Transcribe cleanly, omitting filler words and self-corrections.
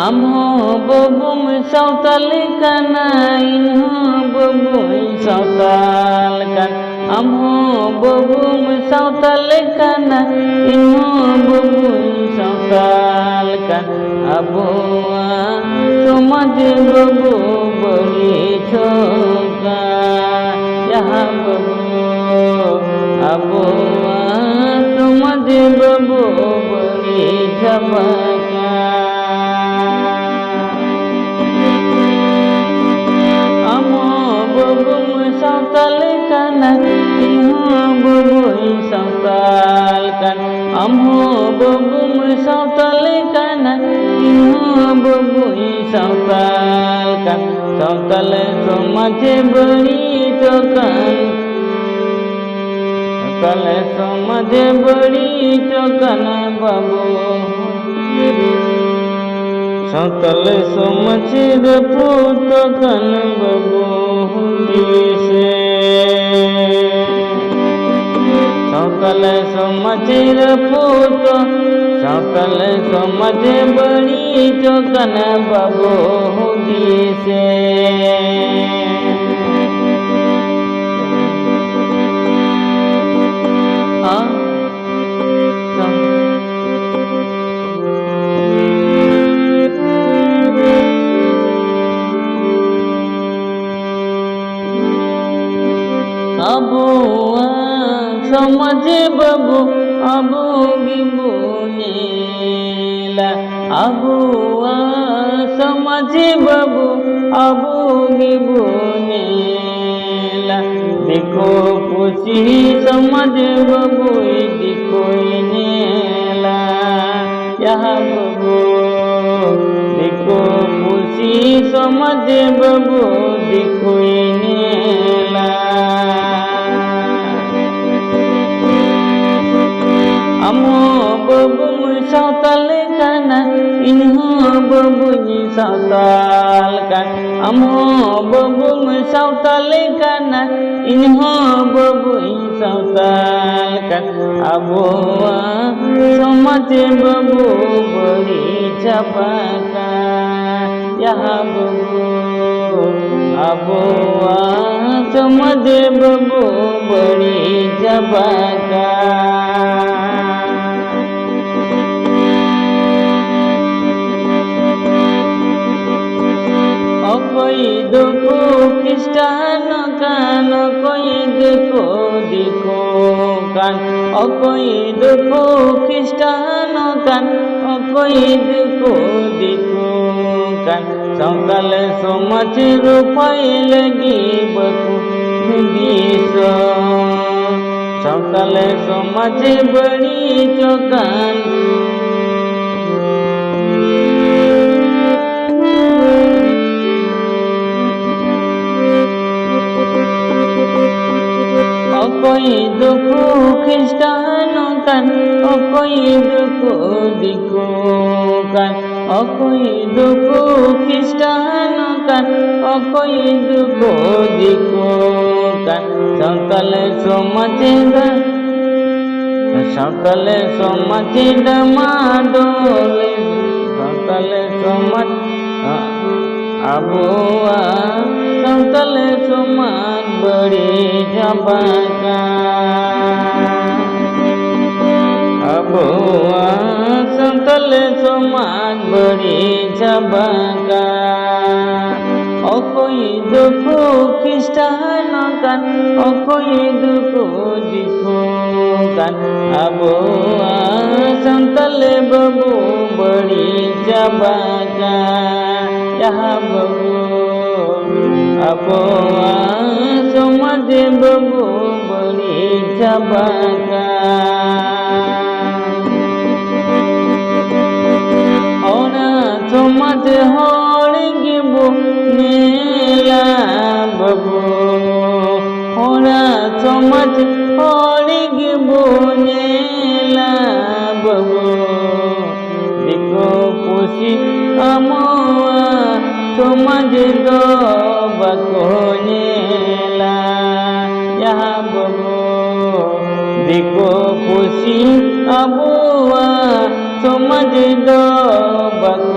amho bobum sautal kana inho bobum sautal kan amho bobum sautal kana inho bobum sautal kan abua समझ बबू बड़ी छोका यहाँ बबू अबुआ समझ बबू बड़ी झपका अमो बबू सावताल काना इहो बबू सावताल कान अमो बबू सावताल काना इहो बबू सावताल कान सावताल समाज बड़ी चौकान सावताल समाज बड़ी चौकान बाबू सावताल समाज पूत कान बाबू से सावताल समाज पूत सावताल समाज बड़ी चौकान बाबू से अबुआ समझ बबू अबू गिबुनेला अबुआ समझ बबू अबू गिबुनेला देखो खुशी समझ बबू देखो नेला यह बबू देखो खुशी समझ बबू देखो नेला अमो बबू सावताल काना इन्हो बबू सावताल कान अमो बबू सावताल काना इन्हो बबू सावताल कान अबुआ समझ बबू बड़ी झपका यहाँ बबू अबुआ समझ बबू बड़ी झपका कोई देखो ख्रिस्टान कान कोई देखो कान कोई देखो ख्रिस्टान कान कोई देखो कान सावताल समाज रूपाई लगी बकू बीस सावताल समाज बड़ी चौकान कोई देखो ख्रिस्टान कान कोई देखो कान कोई देखो ख्रिस्टान कान कोई देखो कान सावताल समाज डमाडोल सावताल समाज अबुआ सावताल समाज बड़ी झपका अबुआ सावताल समाज बड़ी झपका कोई देखो ख्रिस्टान कान कोई देखो कान अबुआ सावताल बबू बड़ी झपका यहाँ बबू अबुआ समझ बबू बड़ी झपका और समझ होड़ गिबू नेला बबू और समझ होड़ गिबू नेला बबू देखो खुशी अमुआ समझ दो बकोनेला यहाँ बबू देखो खुशी अबुआ समझ दो बको